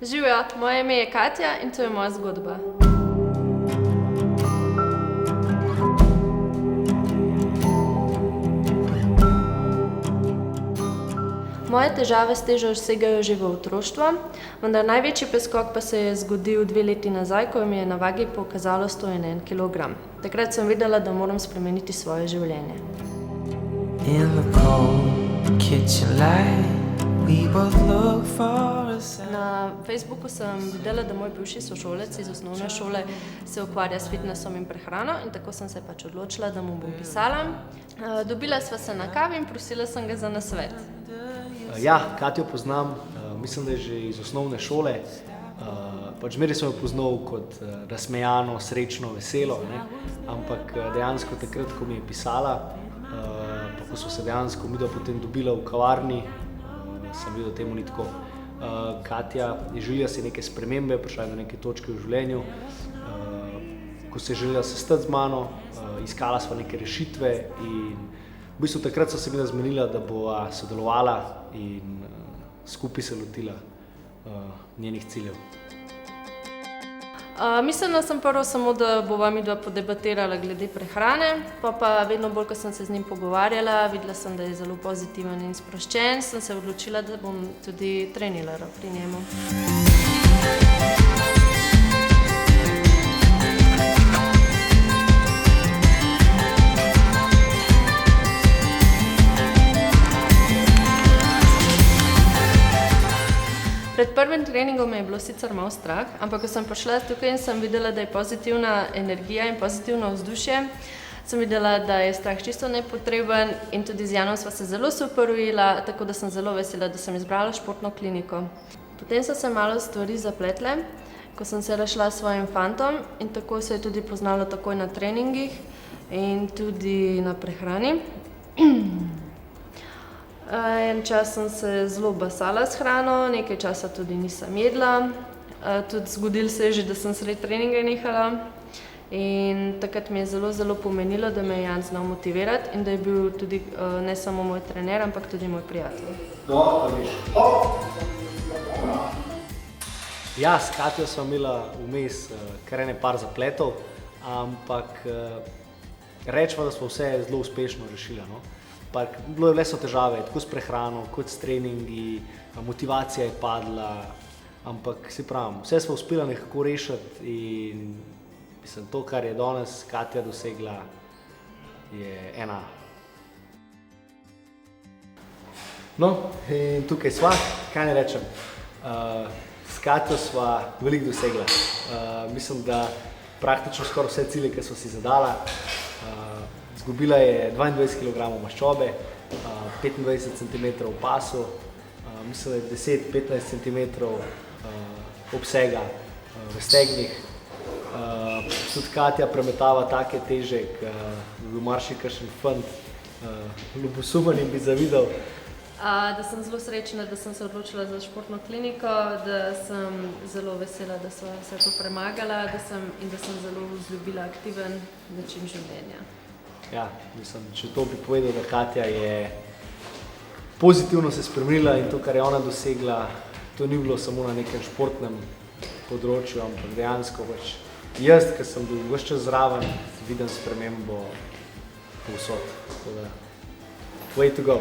Živjo, moje ime je Katja in to je moja zgodba. Moje težave s težo segajo že v otroštvo, vendar največji preskok pa se je zgodil 2 leti nazaj, ko mi je na vagi pokazalo 101 kilogram. Takrat sem vedela, da moram spremeniti svoje življenje. Na Facebooku sem videla, da moj bivši sošolec iz osnovne šole se ukvarja s fitnessom in prehrano in tako sem se pač odločila, da mu bom pisala. Dobila sva se na kavi in prosila sem ga za nasvet. Ja, Katjo poznam, mislim, da je že iz osnovne šole. Pač zmeraj sem jo poznal kot razsmejano, srečno, veselo, ne? Ampak dejansko takrat, ko mi je pisala, pa ko so se dejansko midva potem dobila v kavarni, sem videl, da temu ni tako. Katja je želela si neke spremembe, prišla je do neke točke v življenju, ko se je želela sestati z mano, iskala sva neke rešitve in v bistvu takrat so se midva zmenila, da bova sodelovala in skupaj se lotila njenih ciljev. Mislila sem prvo samo, da bova midva podebatirala glede prehrane, pa vedno bolj, ko sem se z njim pogovarjala, videla sem, da je zelo pozitiven in sproščen, sem se odločila, da bom tudi trenirala pri njemu. Pred prvim treningom me je bilo sicer malo strah, ampak ko sem prišla tukaj in sem videla, da je pozitivna energija in pozitivno vzdušje, sem videla, da je strah čisto nepotreben in tudi z Janom sva se zelo super ujela, tako da sem zelo vesela, da sem izbrala športno kliniko. Potem so se malo stvari zapletle, ko sem se razšla s svojim fantom in tako se je tudi poznalo takoj na treningih in tudi na prehrani. En čas sem se zelo basala s hrano, nekaj časa tudi nisem jedla. Tudi zgodilo se je že, da sem sredi treninga nehala. In takrat mi je zelo pomenilo, da me je Jan znal motivirati in da je bil tudi ne samo moj trener, ampak tudi moj prijatelj. Ja, s Katjo sva imela vmes kar ene par zapletov, ampak rečemo, da smo vse zelo uspešno rešili, no. Le so težave, tako s prehrano, kot s treningi, motivacija je padla, ampak si pravim, vse smo uspela nekako rešiti in mislim, to, kar je danes Katja dosegla, je ena. No, in tukaj sva, kaj ne rečem, s Katjo sva veliko dosegla. Mislim, da praktično skoraj vse cilje, ki sva si zadala. Zgubila je 22 kilogramov maščobe, 25 centimetrov v pasu, mislim, da je 10-15 centimetrov obsega v stegnih. Tudi Katja premetava take teže, ki bi bil marsikakšen fant ljubosumen in bi zavidel. Da sem zelo srečna, da sem se odločila za športno kliniko, da sem zelo vesela, da sva vse to premagala in da sem zelo vzljubila aktiven način življenja. Ja, mislim, če to bi povedal, da Katja je pozitivno se spremenila in to, kar je ona dosegla, to ni bilo samo na nekem športnem področju, ampak dejansko pač jaz, ki sem bil ves čas zraven, vidim spremembo povsod. Tako da, way to go!